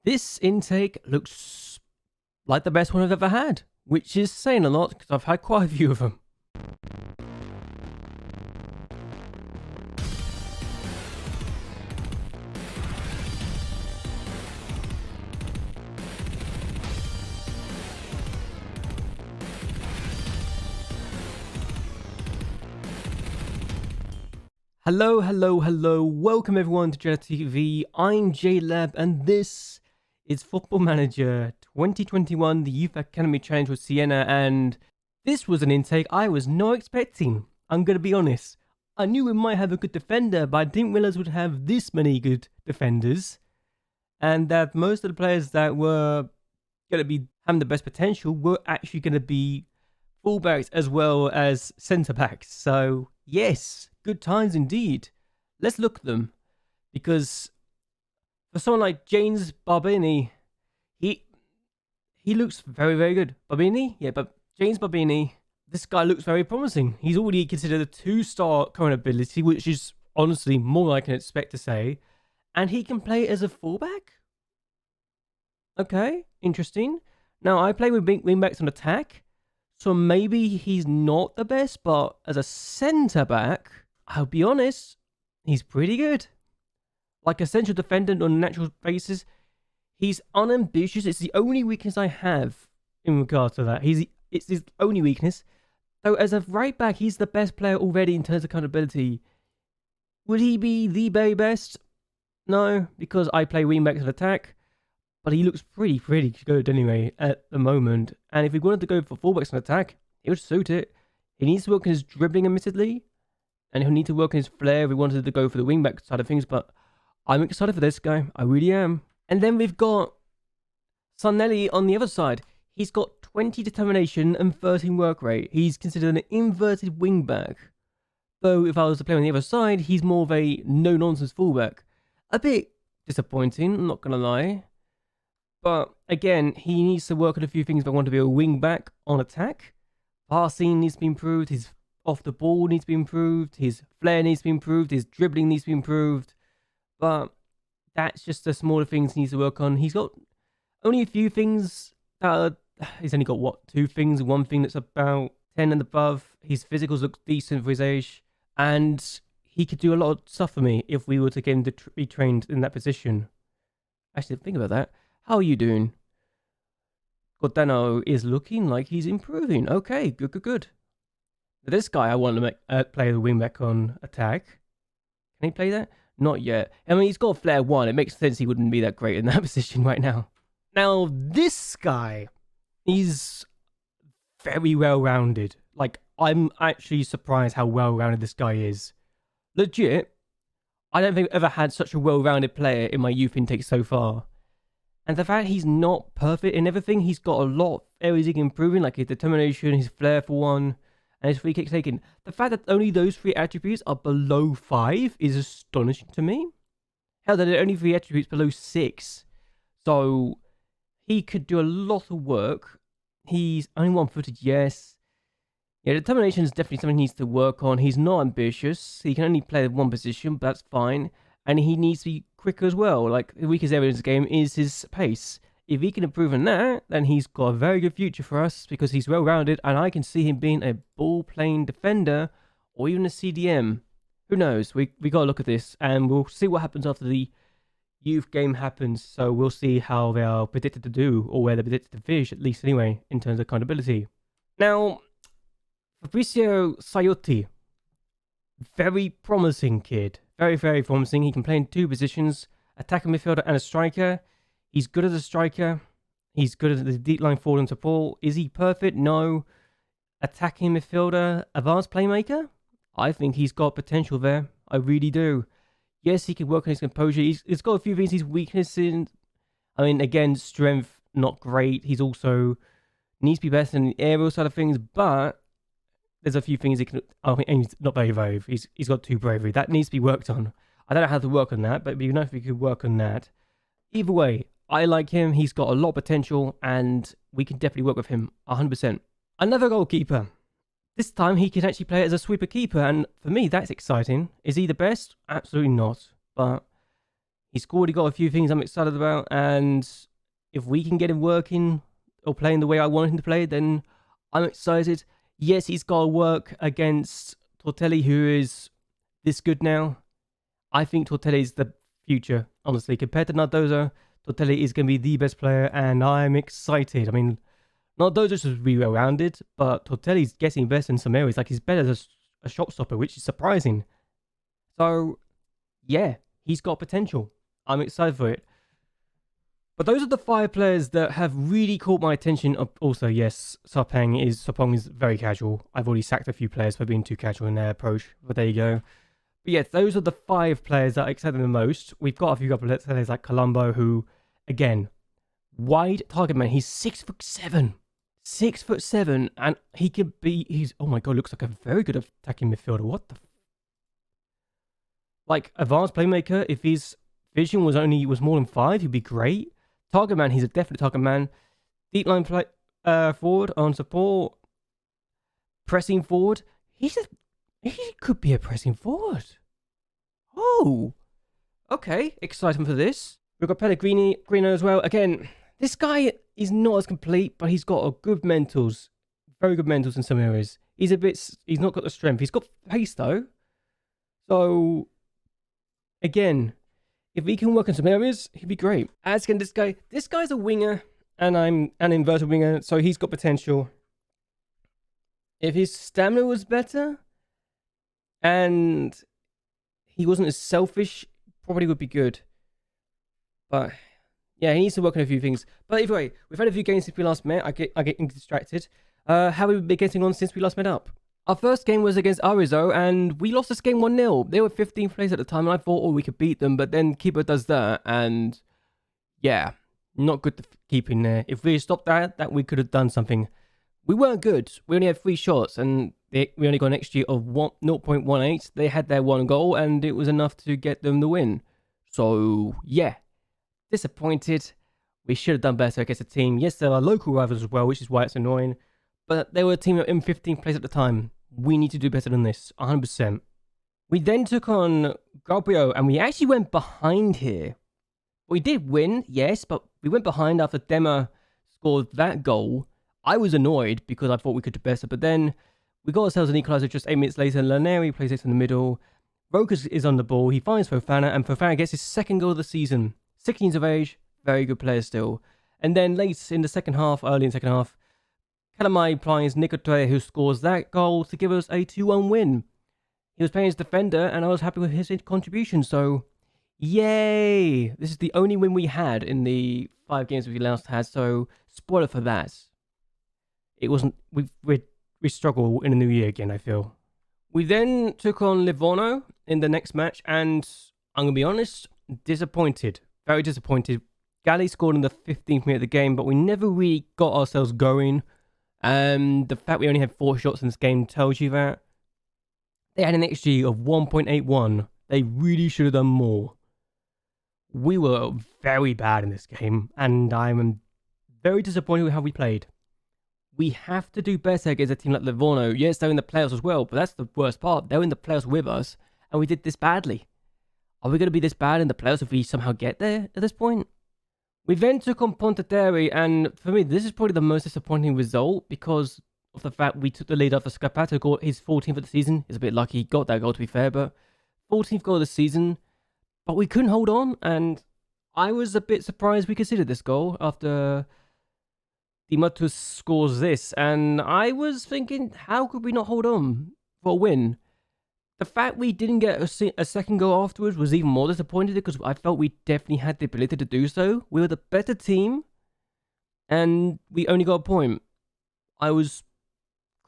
This intake looks like the best one I've ever had, which is saying a lot because I've had quite a few of them. Hello, welcome everyone to JLABTV. I'm JLAB and this is Football Manager 2021, the Youth Academy Challenge with Siena, and this was an intake I was not expecting. I'm going to be honest. I knew we might have a good defender, but I didn't realize we'd have this many good defenders, and that most of the players that were going to be having the best potential were actually going to be fullbacks as well as centre-backs. So, yes, good times indeed. Let's look at them, because for someone like James Barbini, he looks very good. Barbini? Yeah, but James Barbini, this guy looks very promising. He's already considered a 2-star current ability, which is honestly more than I can expect to say. And he can play as a fullback? Okay, interesting. Now, I play with wingbacks on attack, so maybe he's not the best, but as a centre-back, I'll be honest, he's pretty good. Like a central defender on a natural basis, he's unambitious. It's the only weakness I have in regard to that. It's his only weakness. So as a right back, he's the best player already in terms of accountability. Would he be the very best? No, because I play wingbacks on attack. But he looks pretty good anyway at the moment. And if we wanted to go for fullbacks on attack, it would suit it. He needs to work on his dribbling, admittedly. And he'll need to work on his flair if we wanted to go for the wingback side of things. But I'm excited for this guy. I really am. And then we've got Sarnelli on the other side. He's got 20 determination and 13 work rate. He's considered an inverted wingback. Though if I was to play on the other side, he's more of a no-nonsense fullback. A bit disappointing, I'm not going to lie. But again, he needs to work on a few things if I want to be a wing back on attack. Passing needs to be improved. His off the ball needs to be improved. His flair needs to be improved. His dribbling needs to be improved. But that's just the smaller things he needs to work on. He's got only a few things that are, he's only got what, 2 things. One thing that's about 10 and above. His physicals look decent for his age. And he could do a lot of stuff for me if we were to get him to be trained in that position. Actually, think about that. How are you doing? Gordano is looking like he's improving. Okay, good. This guy, I want to make, play the wingback on attack. Can he play that? Not yet. I mean, he's got flair 1. It makes sense he wouldn't be that great in that position right now. Now, this guy, he's very well-rounded. Like, I'm actually surprised how well-rounded this guy is. Legit, I don't think I've ever had such a well-rounded player in my youth intake so far. And the fact he's not perfect in everything, he's got a lot of areas he can improve in, like his determination, his flair for one, and his free kick taking. The fact that only those 3 attributes are below 5 is astonishing to me. Hell, there are only 3 attributes below 6. So, he could do a lot of work. He's only one-footed, yes. Yeah, determination is definitely something he needs to work on. He's not ambitious. He can only play one position, but that's fine. And he needs to be quicker as well. Like, the weakest area in this game is his pace. If he can improve on that, then he's got a very good future for us because he's well-rounded, and I can see him being a ball-playing defender or even a CDM. Who knows? We got to look at this, and we'll see what happens after the youth game happens. So we'll see how they are predicted to do, or where they're predicted to finish, at least anyway, in terms of accountability. Now, Fabrizio Saiotti, very promising kid. Very promising. He can play in 2 positions, attacking midfielder and a striker. He's good as a striker. He's good as the deep line forward and support. Is he perfect? No. Attacking midfielder, advanced playmaker? I think he's got potential there. I really do. Yes, he can work on his composure. He's got a few things he's weakness in. I mean, again, strength, not great. He's also needs to be better in the aerial side of things, but there's a few things he can. Oh, and he's not very brave. He's got too bravery. That needs to be worked on. I don't know how to work on that, but it'd be nice if we could work on that. Either way, I like him. He's got a lot of potential, and we can definitely work with him 100%. Another goalkeeper. This time he can actually play as a sweeper keeper, and for me, that's exciting. Is he the best? Absolutely not. But He's already got a few things I'm excited about, and if we can get him working or playing the way I want him to play, then I'm excited. Yes, he's got to work against Tortelli, who is this good now. I think Tortelli is the future, honestly. Compared to Nardoza, Tortelli is going to be the best player, and I'm excited. I mean, Nardoza should be well-rounded, but Tortelli's getting better in some areas. Like, he's better as a shot stopper, which is surprising. So, yeah, he's got potential. I'm excited for it. But those are the 5 players that have really caught my attention. Also, yes, Sarpong is very casual. I've already sacked a few players for being too casual in their approach, but there you go. But yes, those are the 5 players that excite me the most. We've got a few other players like Colombo, who, again, wide target man. He's 6'7". 6'7", and he could be. Oh my god, looks like a very good attacking midfielder. What the? Like, advanced playmaker. If his vision was more than 5, he'd be great. Target man, he's a definite target man. Deep line play forward on support. Pressing forward. He could be a pressing forward. Oh, okay. Exciting for this. We've got Pellegrino as well. Again, this guy is not as complete, but he's got a good mentals. Very good mentals in some areas. He's not got the strength. He's got pace though. So, again, if he can work in some areas, he'd be great. As can this guy. This guy's a winger, and I'm an inverted winger, so he's got potential. If his stamina was better, and he wasn't as selfish, probably would be good. But yeah, he needs to work on a few things. But anyway, we've had a few games since we last met. I get distracted. How have we been getting on since we last met up? Our first game was against Arizo, and we lost this game 1-0. They were 15th place at the time, and I thought, oh, we could beat them. But then Keeper does that, and yeah, not good to keep in there. If we had stopped that we could have done something. We weren't good. We only had 3 shots, and we only got an XG of 0.18. They had their 1 goal, and it was enough to get them the win. So, yeah, disappointed. We should have done better against the team. Yes, there are local rivals as well, which is why it's annoying. But they were a team in 15th place at the time. We need to do better than this, 100%. We then took on Gabriel, and we actually went behind here. We did win, yes, but we went behind after Dema scored that goal. I was annoyed because I thought we could do better, but then we got ourselves an equaliser just 8 minutes later. Laneri plays it in the middle. Rokas is on the ball. He finds Fofana, and Fofana gets his 2nd goal of the season. 16 years of age, very good player still. And then late in the second half, early in the second half, Kalamai plays Nikotoye, who scores that goal to give us a 2-1 win. He was playing as defender, and I was happy with his contribution, so yay! This is the only win we had in the 5 games we last had, so spoiler for that. It wasn't. We struggle in the new year again, I feel. We then took on Livorno in the next match, and I'm gonna be honest, disappointed. Very disappointed. Gali scored in the 15th minute of the game, but we never really got ourselves going. The fact we only had 4 shots in this game tells you that. They had an XG of 1.81. They really should have done more. We were very bad in this game, and I'm very disappointed with how we played. We have to do better against a team like Livorno. Yes, they're in the playoffs as well, but that's the worst part. They're in the playoffs with us, and we did this badly. Are we going to be this bad in the playoffs if we somehow get there at this point? We then took on Pontarlier, and for me, this is probably the most disappointing result because of the fact we took the lead after Scapato got his 14th of the season. It's a bit lucky he got that goal, to be fair, but 14th goal of the season. But we couldn't hold on, and I was a bit surprised we considered this goal after Dimatus scores this, and I was thinking, how could we not hold on for a win? The fact we didn't get a second goal afterwards was even more disappointing because I felt we definitely had the ability to do so. We were the better team, and we only got a point. I was,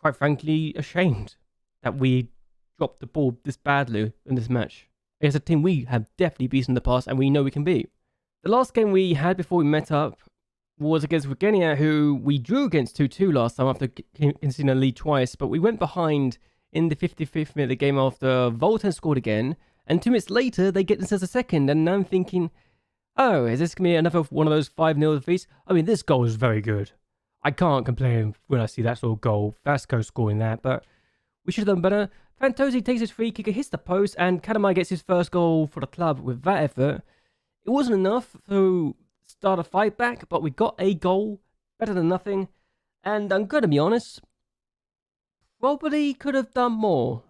quite frankly, ashamed that we dropped the ball this badly in this match. It's a team we have definitely beaten in the past, and we know we can beat. The last game we had before we met up was against Virginia, who we drew against 2-2 last time after conceding a lead twice, but we went behind in the 55th minute of the game after Volta scored again, and 2 minutes later they get themselves a second, and now I'm thinking, oh, is this going to be another one of those 5-0 defeats? I mean, this goal is very good. I can't complain when I see that sort of goal. Vasco scoring that, but we should have done better. Fantozzi takes his free kick, hits the post, and Kalamai gets his first goal for the club with that effort. It wasn't enough to start a fight back, but we got a goal, better than nothing. And I'm going to be honest, probably could have done more.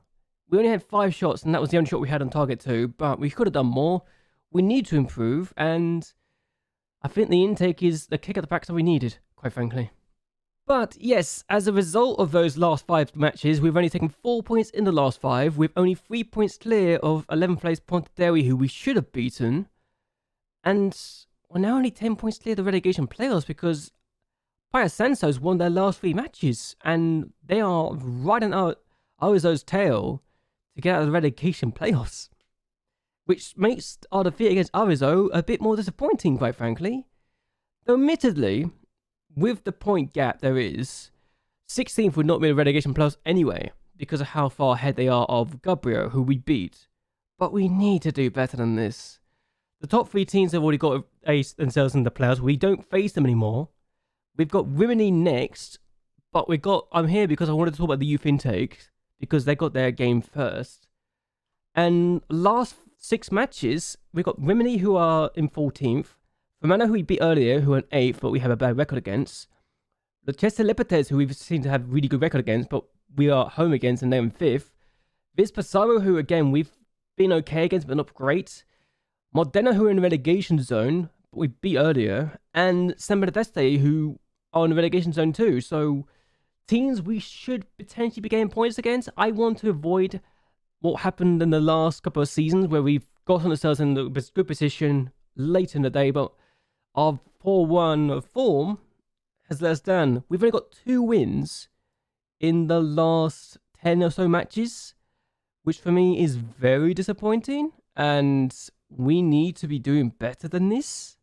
We only had 5 shots, and that was the only shot we had on target too, but we could have done more. We need to improve, and I think the intake is the kick at the backside we needed, quite frankly. But yes, as a result of those last 5 matches, we've only taken 4 points in the last 5, with only 3 points clear of 11th place Pontardawe, who we should have beaten. And we're now only 10 points clear of the relegation playoffs because Payasanso's won their last 3 matches, and they are right on Arizo's tail to get out of the relegation playoffs. Which makes our defeat against Arizo a bit more disappointing, quite frankly. Though admittedly, with the point gap there is, 16th would not be a relegation playoffs anyway, because of how far ahead they are of Gabriel, who we beat. But we need to do better than this. The top 3 teams have already got themselves in the playoffs. We don't face them anymore. We've got Rimini next, but I'm here because I wanted to talk about the youth intake, because they got their game first. And last 6 matches, we've got Rimini, who are in 14th, Romano, who we beat earlier, who are in 8th, but we have a bad record against, the Chester Lepetes, who we've seen to have a really good record against, but we are home against, and they're in 5th, Vispasaro, who again, we've been okay against, but not great, Modena, who are in the relegation zone, but we beat earlier, and San Benedeste, who are in the relegation zone too. So teams we should potentially be getting points against. I want to avoid what happened in the last couple of seasons where we've gotten ourselves in a good position late in the day, but our 4-1 form has let us down. We've only got 2 wins in the last 10 or so matches, which for me is very disappointing, and we need to be doing better than this.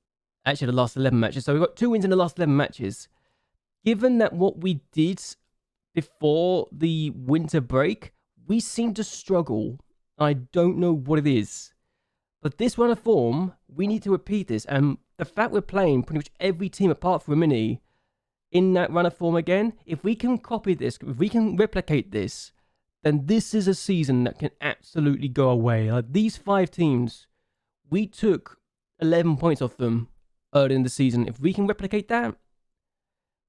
Actually, the last 11 matches. So we've got 2 wins in the last 11 matches. Given that what we did before the winter break, we seem to struggle. I don't know what it is. But this run of form, we need to repeat this. And the fact we're playing pretty much every team apart from Rimini in that run of form again, if we can copy this, if we can replicate this, then this is a season that can absolutely go away. Like these 5 teams, we took 11 points off them early in the season. If we can replicate that,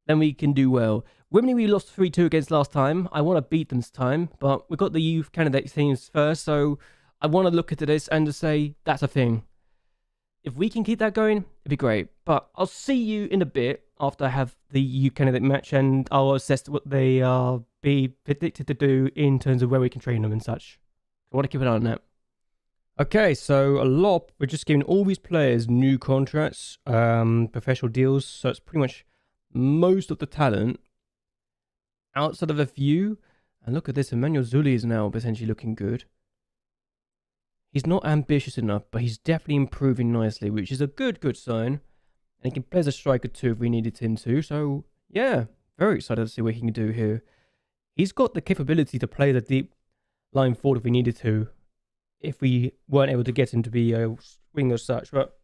then we can do well. Rimini we lost 3-2 against last time. I want to beat them this time, but we've got the youth candidate teams first, so I want to look at this and just say, that's a thing. If we can keep that going, it'd be great. But I'll see you in a bit after I have the youth candidate match, and I'll assess what they are be predicted to do in terms of where we can train them and such. I want to keep an eye on that. Okay, so we're just giving all these players new contracts, professional deals, so it's pretty much most of the talent outside of a few. And look at this, Emmanuel Zuli is now potentially looking good. He's not ambitious enough, but he's definitely improving nicely, which is a good sign. And he can play as a striker too if we needed him to. So yeah, very excited to see what he can do here. He's got the capability to play the deep line forward if we needed to, if we weren't able to get him to be a winger as such. But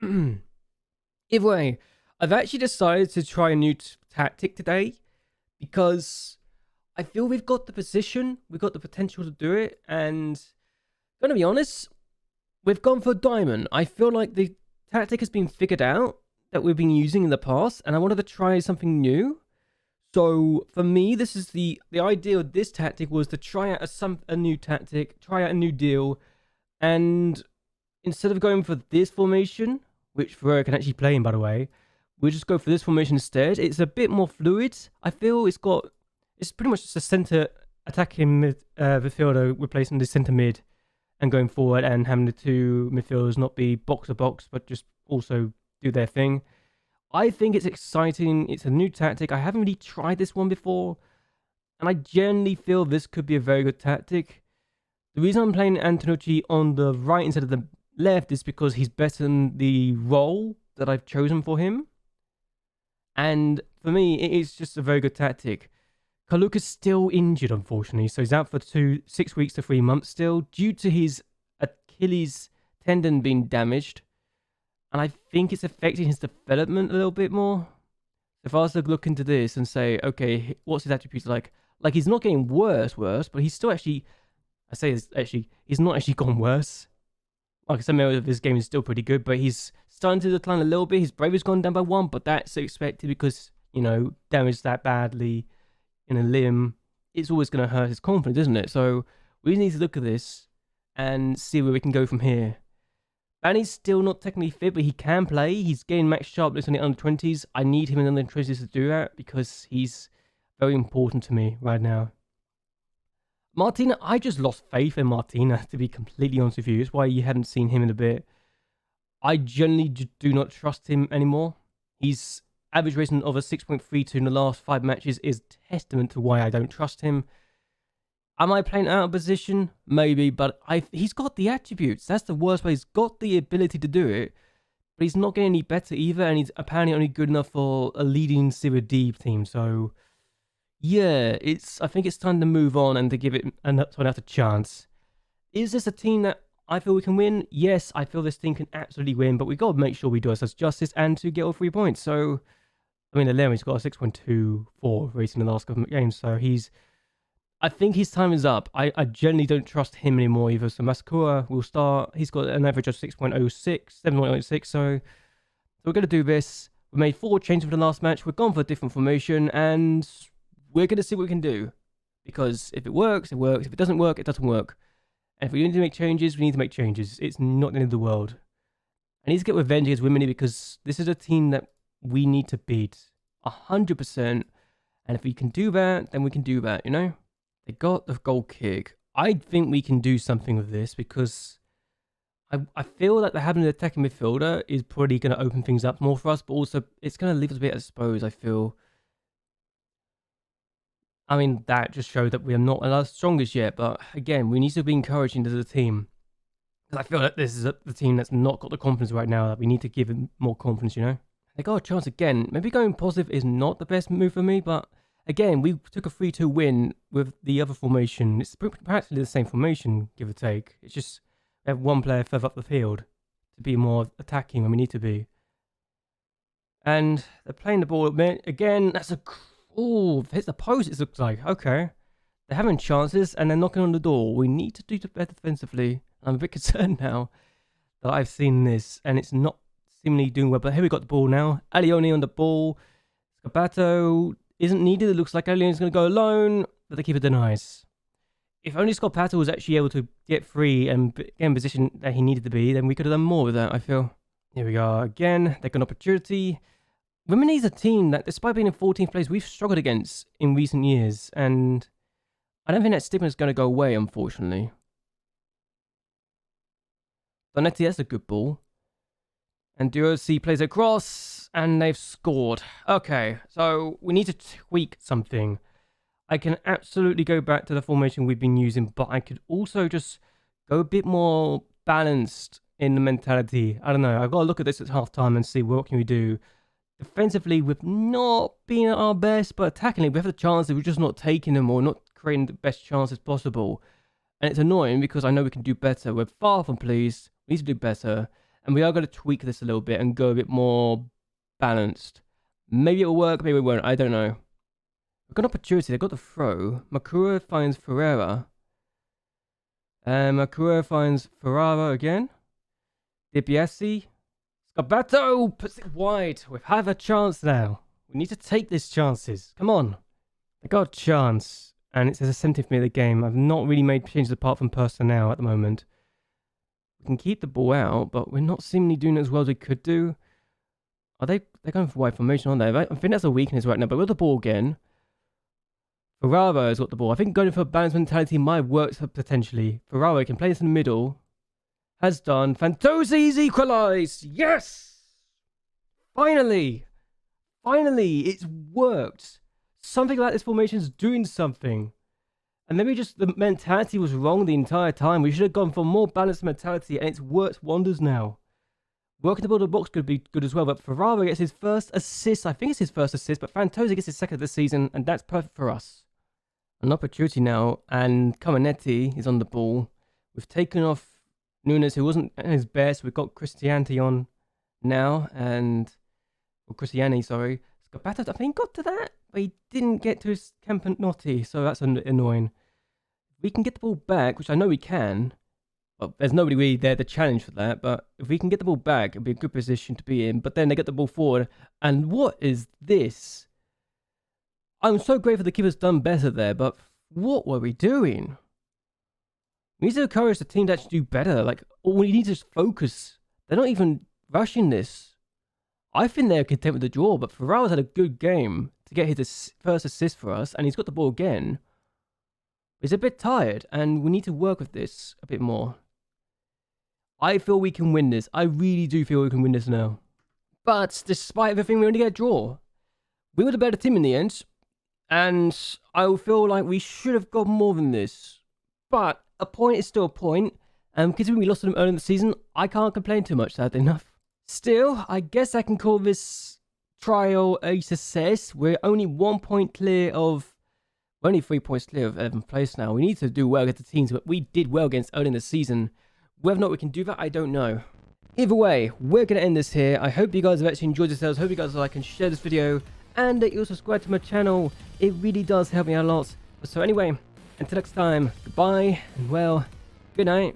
either way, I've actually decided to try a new tactic today because I feel we've got the position, we've got the potential to do it, and I'm gonna be honest, we've gone for diamond. I feel like the tactic has been figured out that we've been using in the past, and I wanted to try something new. So for me, this is the idea of this tactic was to try out a new tactic, try out a new deal, and instead of going for this formation, which Ferreira can actually play in, by the way, we'll just go for this formation instead. It's a bit more fluid. I feel it's pretty much just a center attacking midfielder replacing the center mid and going forward, and having the 2 midfielders not be box to box, but just also do their thing. I think it's exciting. It's a new tactic. I haven't really tried this one before, and I generally feel this could be a very good tactic. The reason I'm playing Antonucci on the right instead of the left is because he's better than the role that I've chosen for him. And for me, it is just a very good tactic. Kaluka's still injured, unfortunately, so he's out for 6 weeks to 3 months still, due to his Achilles tendon being damaged. And I think it's affecting his development a little bit more. If I was to look into this and say, okay, what's his attributes like? Like, he's not getting worse, but he's still actually, he's not actually gone worse. like some areas of his game is still pretty good, but he's starting to decline a little bit. His bravery's gone down by 1, but that's expected because, you know, damaged that badly in a limb, it's always going to hurt his confidence, isn't it? So we need to look at this and see where we can go from here. Banny's still not technically fit, but he can play. He's getting max sharpness in the under 20s. I need him in the under 20s to do that because he's very important to me right now. Martina, I just lost faith in Martina, to be completely honest with you. That's why you hadn't seen him in a bit. I generally do not trust him anymore. His average rating of a 6.32 in the last 5 matches is testament to why I don't trust him. Am I playing out of position? Maybe, but he's got the attributes. That's the worst part. He's got the ability to do it, but he's not getting any better either, and he's apparently only good enough for a leading Serie D team. So, yeah, I think it's time to move on and to give it another chance. Is this a team that I feel we can win? Yes, I feel this team can absolutely win, but we've got to make sure we do ourselves justice and to get all 3 points. So, I mean, Lerman's got a 6.24 rating in the last couple of games, so I think his time is up. I generally don't trust him anymore either. So Masakura will start. He's got an average of 6.06, 7.86. So we're going to do this. We made 4 changes for the last match. We've gone for a different formation, and we're going to see what we can do. Because if it works, it works. If it doesn't work, it doesn't work. And if we need to make changes, we need to make changes. It's not the end of the world. I need to get revenge against Wimini because this is a team that we need to beat 100%. And if we can do that, then we can do that, you know? They got the goal kick. I think we can do something with this because I feel like having an attacking midfielder is probably going to open things up more for us, but also it's going to leave us a bit exposed, I feel. I mean, that just showed that we are not our strongest yet, but again, we need to be encouraging to the team. Because I feel like this is the team that's not got the confidence right now, that we need to give them more confidence, you know? They got a chance again. Maybe going positive is not the best move for me, but again, we took a 3-2 win with the other formation. It's practically the same formation, give or take. It's just we have one player further up the field to be more attacking when we need to be. And they're playing the ball again. That's hits the post, it looks like. Okay. They're having chances and they're knocking on the door. We need to do better defensively. I'm a bit concerned now that I've seen this and it's not seemingly doing well. But here we got the ball now. Alioni on the ball. Scabato isn't needed. It looks like Alioni's going to go alone, but the keeper denies. If only Scabato was actually able to get free and get in position that he needed to be, then we could have done more with that, I feel. Here we go again. They got an opportunity. Rimini's a team that, despite being in 14th place, we've struggled against in recent years, and I don't think that stigma is going to go away, unfortunately. Donetti, that's a good ball. And Duosi plays across, and they've scored. Okay, so we need to tweak something. I can absolutely go back to the formation we've been using, but I could also just go a bit more balanced in the mentality. I don't know. I've got to look at this at half-time and see what can we do. Defensively, we've not been at our best, but attackingly, we have the chances. We're just not taking them or not creating the best chances possible. And it's annoying because I know we can do better. We're far from pleased. We need to do better. And we are going to tweak this a little bit and go a bit more balanced. Maybe it'll work, maybe it won't. I don't know. We've got an opportunity. They've got the throw. Makura finds Ferreira. And Makura finds Ferrara again. DiBiase. Scabato puts it wide. We have a chance now. We need to take these chances. Come on. They got a chance. And it's a 70th minute of the game. I've not really made changes apart from personnel at the moment. We can keep the ball out, but we're not seemingly doing it as well as we could do. They're going for wide formation, aren't they? I think that's a weakness right now, but with the ball again. Ferrara has got the ball. I think going for a balanced mentality might work potentially. Ferrara can play this in the middle. Has done. Fantosi's equalised. Yes! Finally! Finally, it's worked. Something like this formation is doing something. And maybe just the mentality was wrong the entire time. We should have gone for more balanced mentality, and it's worked wonders now. Working the ball in the box could be good as well, but Ferrara gets his first assist. I think it's his first assist, but Fantosi gets his second this season, and that's perfect for us. An opportunity now, and Camanetti is on the ball. We've taken off Nunes, who wasn't at his best. We've got Cristianti on now, Cristiani, sorry. Scabato, I think, got to that, but he didn't get to his Campanotti, so that's annoying. We can get the ball back, which I know we can. Well, there's nobody really there to challenge for that, but if we can get the ball back, it'll be a good position to be in. But then they get the ball forward, and what is this? I'm so grateful the keeper's done better there, but what were we doing? We need to encourage the team to actually do better. Like, we need to just focus. They're not even rushing this. I think they're content with the draw, but Ferraro's had a good game to get his first assist for us, and he's got the ball again. He's a bit tired, and we need to work with this a bit more. I feel we can win this. I really do feel we can win this now. But despite everything, we only get a draw. We were the better team in the end, and I feel like we should have got more than this. But a point is still a point, and considering we lost to them early in the season, I can't complain too much, sadly enough. Still, I guess I can call this trial a success. We're only 1 point clear of... We're only 3 points clear of 11th place now. We need to do well against the teams, but we did well against early in the season. Whether or not we can do that, I don't know. Either way, we're going to end this here. I hope you guys have actually enjoyed yourselves. Hope you guys like and share this video, and that you'll subscribe to my channel. It really does help me out a lot. So anyway, until next time, goodbye, and well, good night.